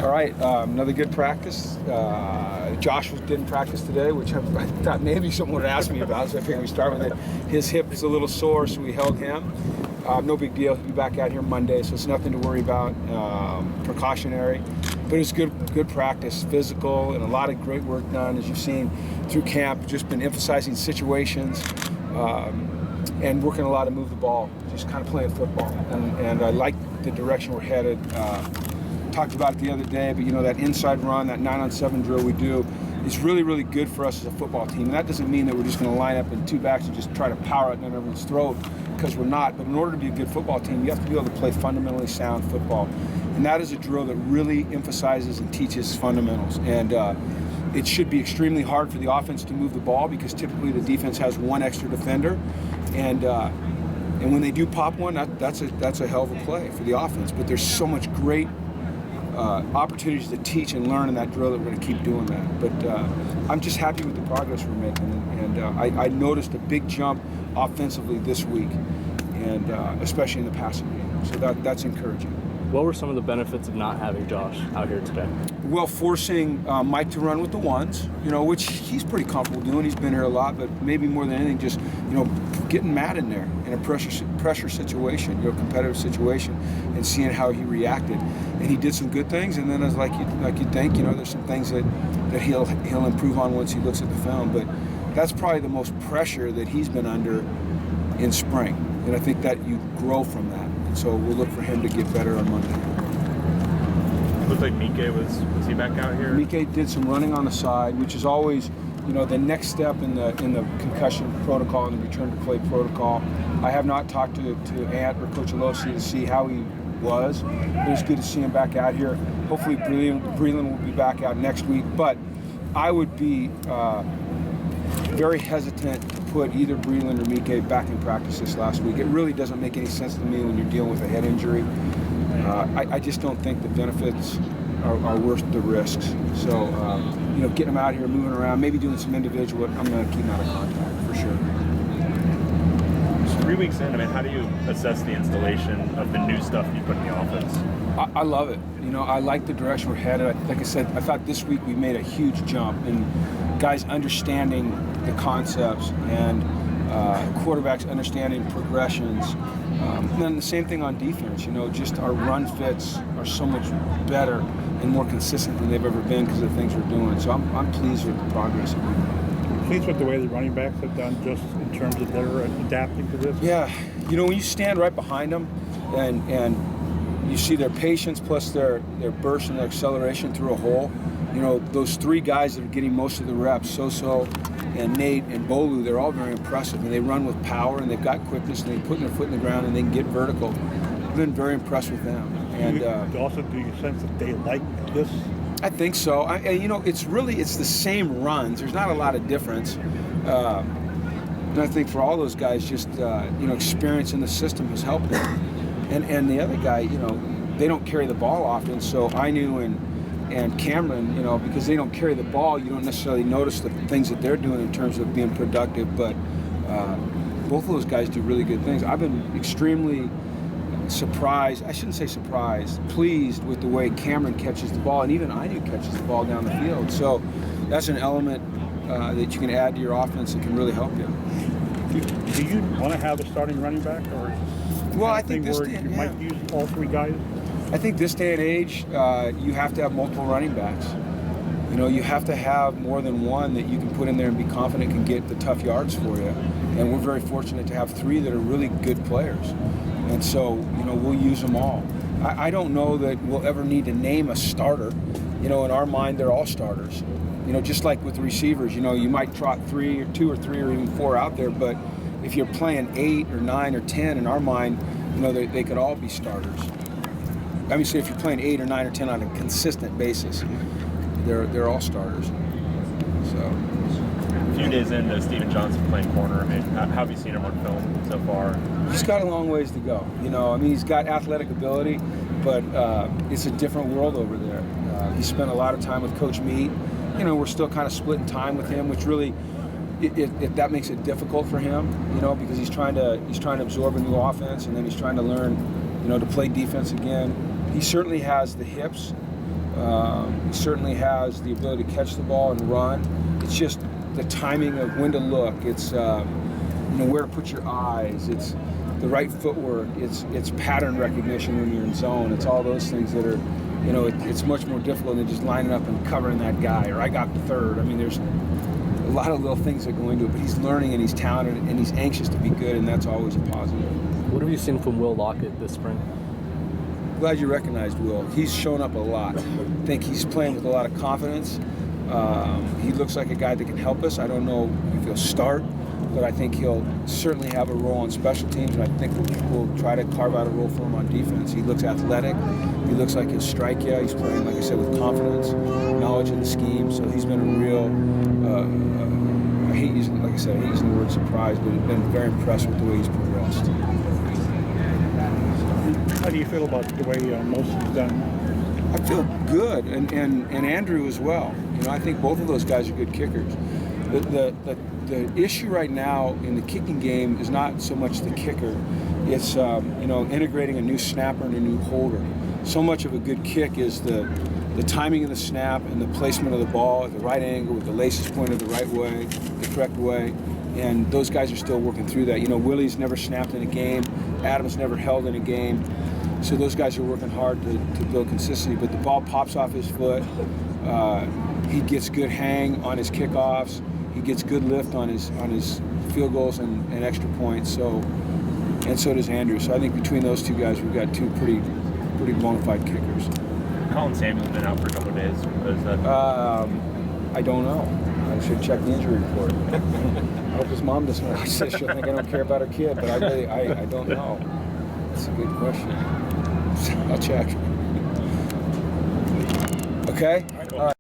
All right, another good practice. Josh didn't practice today, which I thought maybe someone would ask me about, so I figured we start with it. His hip is a little sore, so we held him. No big deal. He'll be back out here Monday, so it's nothing to worry about. Precautionary, but it was good practice, physical, and a lot of great work done, as you've seen through camp. Just been emphasizing situations and working a lot to move the ball, just kind of playing football. And I like the direction we're headed. Talked about it the other day, but that inside run, that 9-on-7 drill we do is really, really good for us as a football team. And that doesn't mean that we're just going to line up in two backs and just try to power it down everyone's throat, because we're not. But in order to be a good football team, you have to be able to play fundamentally sound football. And that is a drill that really emphasizes and teaches fundamentals. And it should be extremely hard for the offense to move the ball, because typically the defense has one extra defender. And when they do pop one, that's a hell of a play for the offense. But there's so much great opportunities to teach and learn in that drill that we're going to keep doing that. But I'm just happy with the progress we're making, and I noticed a big jump offensively this week, and especially in the passing game. So that's encouraging. What were some of the benefits of not having Josh out here today? Well, forcing Mike to run with the ones, which he's pretty comfortable doing. He's been here a lot, but maybe more than anything, just getting Matt in there in a pressure situation, competitive situation, and seeing how he reacted. And he did some good things, and then as like you'd think, there's some things that he'll improve on once he looks at the film. But that's probably the most pressure that he's been under in spring, and I think that you grow from that. And so we'll look for him to get better on Monday. It looked like Mike was he back out here? Mike did some running on the side, which is always, the next step in the concussion protocol and the return to play protocol. I have not talked to Ant or Coach Alosi to see how he was. It was good to see him back out here. Hopefully Breland will be back out next week, but I would be very hesitant to put either Breland or Mike back in practice this last week. It really doesn't make any sense to me when you're dealing with a head injury. I just don't think the benefits are worth the risks. So, getting them out here, moving around, maybe doing some individual, I'm going to keep them out of contact for sure. 3 weeks in, how do you assess the installation of the new stuff you put in the offense? I love it. I like the direction we're headed. Like I said, I thought this week we made a huge jump in guys understanding the concepts and quarterbacks understanding progressions. And then the same thing on defense. Just our run fits are so much better and more consistent than they've ever been because of the things we're doing. So I'm pleased with the progress. Pleased with the way the running backs have done, just in terms of their adapting to this? Yeah, when you stand right behind them and you see their patience plus their burst and their acceleration through a hole, those three guys that are getting most of the reps, Soso and Nate and Bolu, they're all very impressive, and they run with power, and they've got quickness, and they put their foot in the ground, and they can get vertical. I've been very impressed with them. And also, do you sense that they like this? I think so. It's the same runs. There's not a lot of difference. And I think for all those guys, just experience in the system has helped them. And the other guy, they don't carry the ball often. So Ainu and Cameron, because they don't carry the ball, you don't necessarily notice the things that they're doing in terms of being productive. But both of those guys do really good things. I've been extremely surprised, I shouldn't say surprised, pleased with the way Cameron catches the ball, and even Ainu catches the ball down the field. So that's an element that you can add to your offense that can really help you. Do you want to have a starting running back, or I think this day, you might use all three guys? I think this day and age, you have to have multiple running backs. You have to have more than one that you can put in there and be confident can get the tough yards for you. And we're very fortunate to have three that are really good players. And so, we'll use them all. I don't know that we'll ever need to name a starter. In our mind, they're all starters. Just like with receivers, you might trot two or three or even four out there, but if you're playing 8 or 9 or 10, in our mind, they could all be starters. Say if you're playing 8 or 9 or 10 on a consistent basis, they're all starters. So. A few days into Steven Johnson playing corner, how have you seen him on film so far? He's got a long ways to go. He's got athletic ability, but it's a different world over there. He spent a lot of time with Coach Meade. We're still kind of splitting time with him, which really, that makes it difficult for him. Because he's trying to absorb a new offense, and then he's trying to learn, to play defense again. He certainly has the hips He certainly has the ability to catch the ball and run. It's just the timing of when to look. It's where to put your eyes. It's the right footwork. It's pattern recognition when you're in zone. It's all those things that are, it's much more difficult than just lining up and covering that guy, or I got the third. I mean, there's a lot of little things that go into it, but he's learning and he's talented and he's anxious to be good, and that's always a positive. What have you seen from Will Lockett this spring? Glad you recognized Will. He's shown up a lot. I think he's playing with a lot of confidence. He looks like a guy that can help us. I don't know if he'll start, but I think he'll certainly have a role on special teams, and I think we'll try to carve out a role for him on defense. He looks athletic. He looks like he'll strike you. He's playing, like I said, with confidence, knowledge of the scheme. So he's been a real, I hate using the word surprise, but I've been very impressed with the way he's progressed. How do you feel about the way Molson's done? I feel good, and Andrew as well. I think both of those guys are good kickers. The issue right now in the kicking game is not so much the kicker. It's integrating a new snapper and a new holder. So much of a good kick is the timing of the snap and the placement of the ball at the right angle, with the laces pointed the right way, the correct way. And those guys are still working through that. Willie's never snapped in a game. Adam's never held in a game. So those guys are working hard to build consistency. But the ball pops off his foot. He gets good hang on his kickoffs. He gets good lift on his field goals and extra points. So does Andrew. So I think between those two guys, we've got two pretty bona fide kickers. Colin Samuel's been out for a couple of days. Is that... I don't know. I should check the injury report. I hope his mom doesn't watch this. She'll think I don't care about her kid, but I don't know. That's a good question. I'll check. Okay? All right.